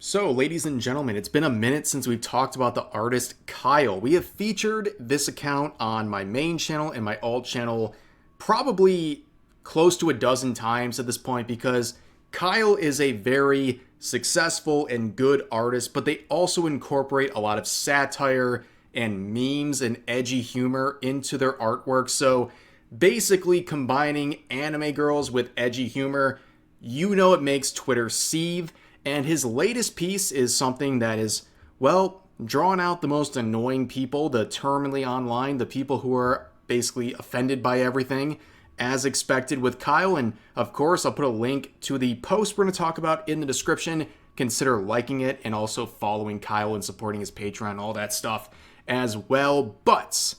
So, ladies and gentlemen, it's been a minute since we've talked about the artist Kyle. We have featured this account on my main channel and my alt channel probably close to a dozen times at this point because Kyle is a very successful and good artist, but they also incorporate a lot of satire and memes and edgy humor into their artwork. So, basically combining anime girls with edgy humor, it makes Twitter seethe. And his latest piece is something that is, well, drawing out the most annoying people, the terminally online, the people who are basically offended by everything, as expected with Kyle. And of course, I'll put a link to the post we're going to talk about in the description. Consider liking it and also following Kyle and supporting his Patreon, all that stuff as well. But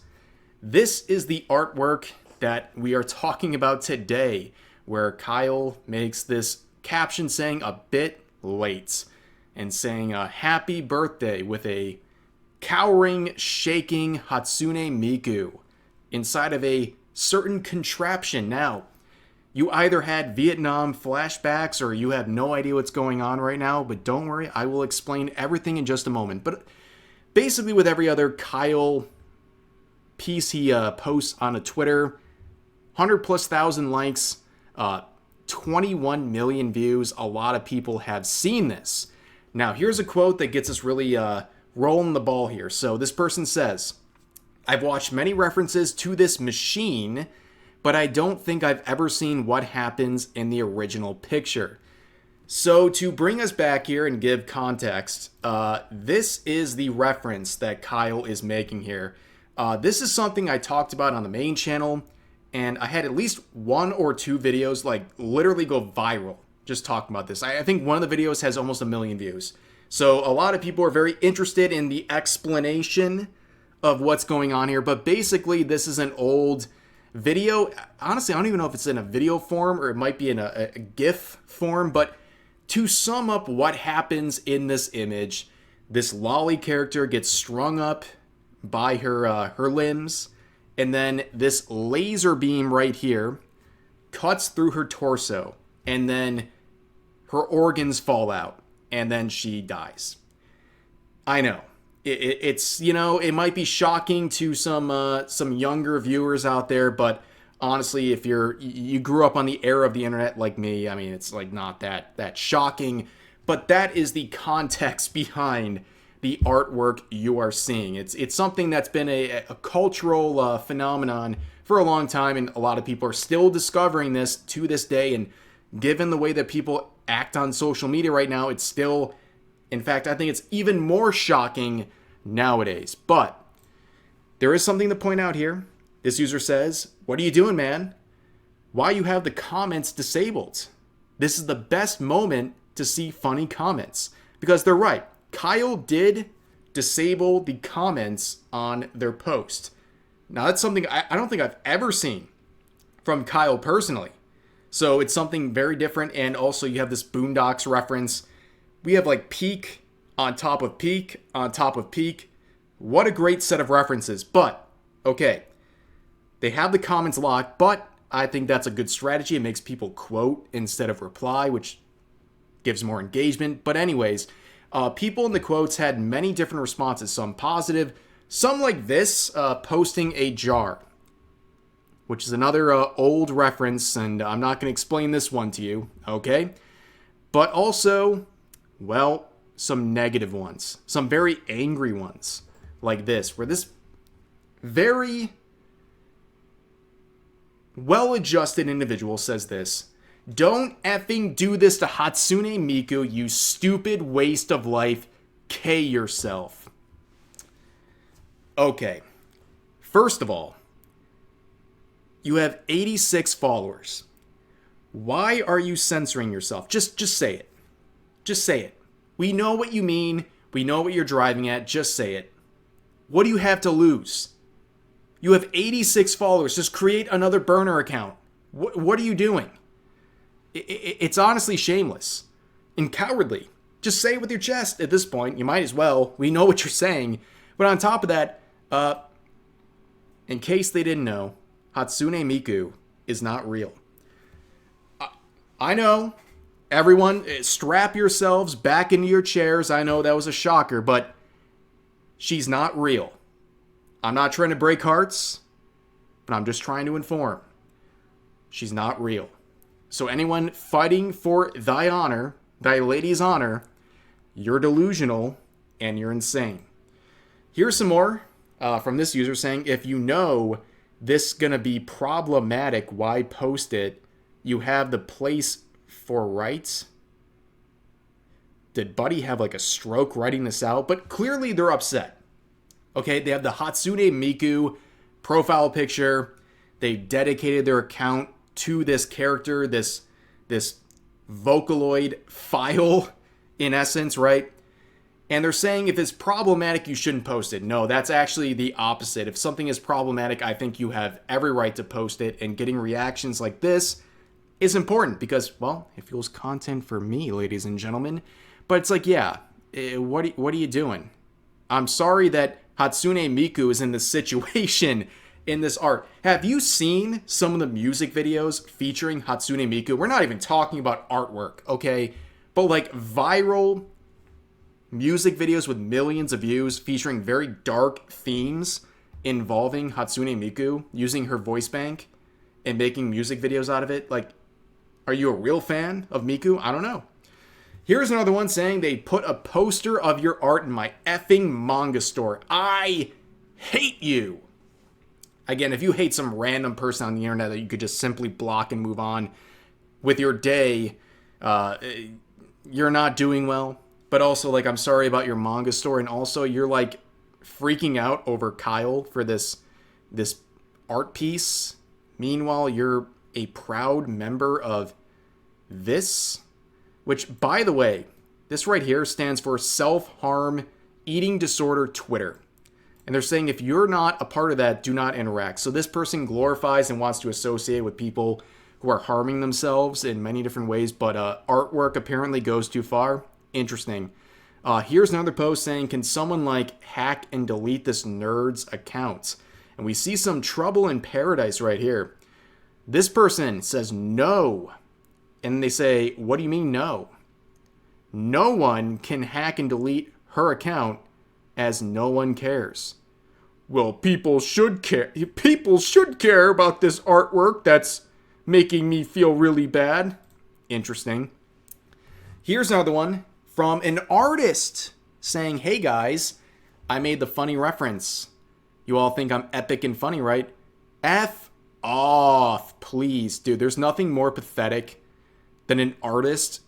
this is the artwork that we are talking about today, where Kyle makes this caption saying a bit late and saying a happy birthday with a cowering, shaking Hatsune Miku inside of a certain contraption. Now, you either had Vietnam flashbacks or you have no idea what's going on right now, but don't worry, I will explain everything in just a moment. But basically, with every other Kyle piece he posts on a Twitter, 100,000+ likes, 21 million views. A lot of people have seen this. Now, here's a quote that gets us really rolling the ball here. So this person says, I've watched many references to this machine, but I don't think I've ever seen what happens in the original picture. So to bring us back here and give context, this is the reference that Kyle is making here. This is something I talked about on the main channel, and I had at least one or two videos like literally go viral just talking about this. I think one of the videos has almost 1 million views. So a lot of people are very interested in the explanation of what's going on here. But basically, this is an old video. Honestly, I don't even know if it's in a video form or it might be in a GIF form. But to sum up what happens in this image, this lolly character gets strung up by her limbs. And then this laser beam right here cuts through her torso. And then her organs fall out. And then she dies. I know. It's, it might be shocking to some younger viewers out there. But honestly, if you grew up on the era of the internet like me, I mean, it's like not that shocking. But that is the context behind the artwork you are seeing. It's something that's been a cultural phenomenon for a long time, and a lot of people are still discovering this to this day. And given the way that people act on social media right now, it's still, in fact, I think it's even more shocking nowadays. But there is something to point out here. This user says, "What are you doing, man? Why you have the comments disabled? This is the best moment to see funny comments." Because they're right. Kyle did disable the comments on their post. Now, that's something I don't think I've ever seen from Kyle personally. So it's something very different. And also, you have this Boondocks reference. We have like peak on top of peak on top of peak. What a great set of references. But, okay, they have the comments locked, but I think that's a good strategy. It makes people quote instead of reply, which gives more engagement. But anyways, people in the quotes had many different responses, some positive, some like this, posting a jar, which is another old reference, and I'm not going to explain this one to you, okay? But also, well, some negative ones, some very angry ones, like this, where this very well-adjusted individual says this: "Don't effing do this to Hatsune Miku, you stupid waste of life. K yourself." Okay. First of all, you have 86 followers. Why are you censoring yourself? Just say it. Just say it. We know what you mean. We know what you're driving at. Just say it. What do you have to lose? You have 86 followers. Just create another burner account. What are you doing? It's honestly shameless and cowardly. Just say it with your chest at this point. You might as well. We know what you're saying. But on top of that, in case they didn't know, Hatsune Miku is not real. I know Everyone, strap yourselves back into your chairs. I know that was a shocker, but she's not real. I'm not trying to break hearts, but I'm just trying to inform. She's not real. So anyone fighting for thy honor, thy lady's honor, you're delusional and you're insane. Here's some more from this user saying, if you know this gonna be problematic, why post it? You have the place for rights. Did Buddy have like a stroke writing this out? But clearly they're upset. Okay, they have the Hatsune Miku profile picture. They dedicated their account to this character, this Vocaloid file, in essence, right? And they're saying if it's problematic, you shouldn't post it. No, that's actually the opposite. If something is problematic, I think you have every right to post it. And getting reactions like this is important because, well, it fuels content for me, ladies and gentlemen. But it's like, yeah, what are you doing? I'm sorry that Hatsune Miku is in this situation in this art. Have you seen some of the music videos featuring Hatsune Miku? We're not even talking about artwork, okay? But like viral music videos with millions of views featuring very dark themes involving Hatsune Miku, using her voice bank and making music videos out of it. Like, are you a real fan of Miku? I don't know. Here's another one saying they put a poster of your art in my effing manga store. I hate you. Again, if you hate some random person on the internet that you could just simply block and move on with your day, you're not doing well. But also, like, I'm sorry about your manga store. And also, you're, like, freaking out over Kyle for this art piece. Meanwhile, you're a proud member of this, which, by the way, this right here stands for Self-Harm Eating Disorder Twitter. And they're saying if you're not a part of that, do not interact. So this person glorifies and wants to associate with people who are harming themselves in many different ways, but artwork apparently goes too far. Interesting. Here's another post saying, can someone like hack and delete this nerd's account? And we see some trouble in paradise right here. This person says no. And they say, what do you mean no? No one can hack and delete her account as no one cares. Well, people should care. People should care about this artwork that's making me feel really bad. Interesting. Here's another one from an artist saying, hey guys, I made the funny reference. You all think I'm epic and funny, right? F off, please. Dude, there's nothing more pathetic than an artist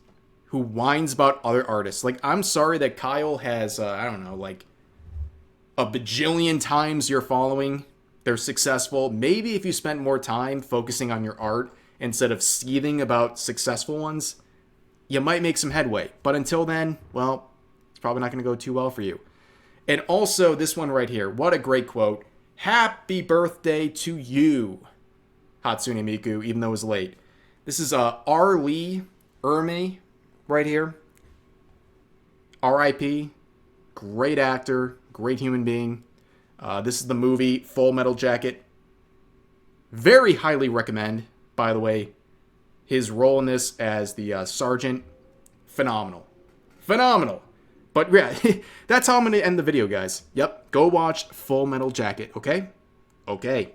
who whines about other artists. Like, I'm sorry that Kyle has, I don't know, like a bajillion times your following. They're successful. Maybe if you spent more time focusing on your art instead of seething about successful ones, you might make some headway. But until then, well, it's probably not going to go too well for you. And also this one right here. What a great quote. Happy birthday to you, Hatsune Miku, even though it was late. This is R. Lee Ermey right here. R.I.P. Great actor, great human being. This is the movie Full Metal Jacket. Very highly recommend, by the way. His role in this as the sergeant, phenomenal. Phenomenal. But yeah, that's how I'm going to end the video, guys. Yep, go watch Full Metal Jacket, okay? Okay.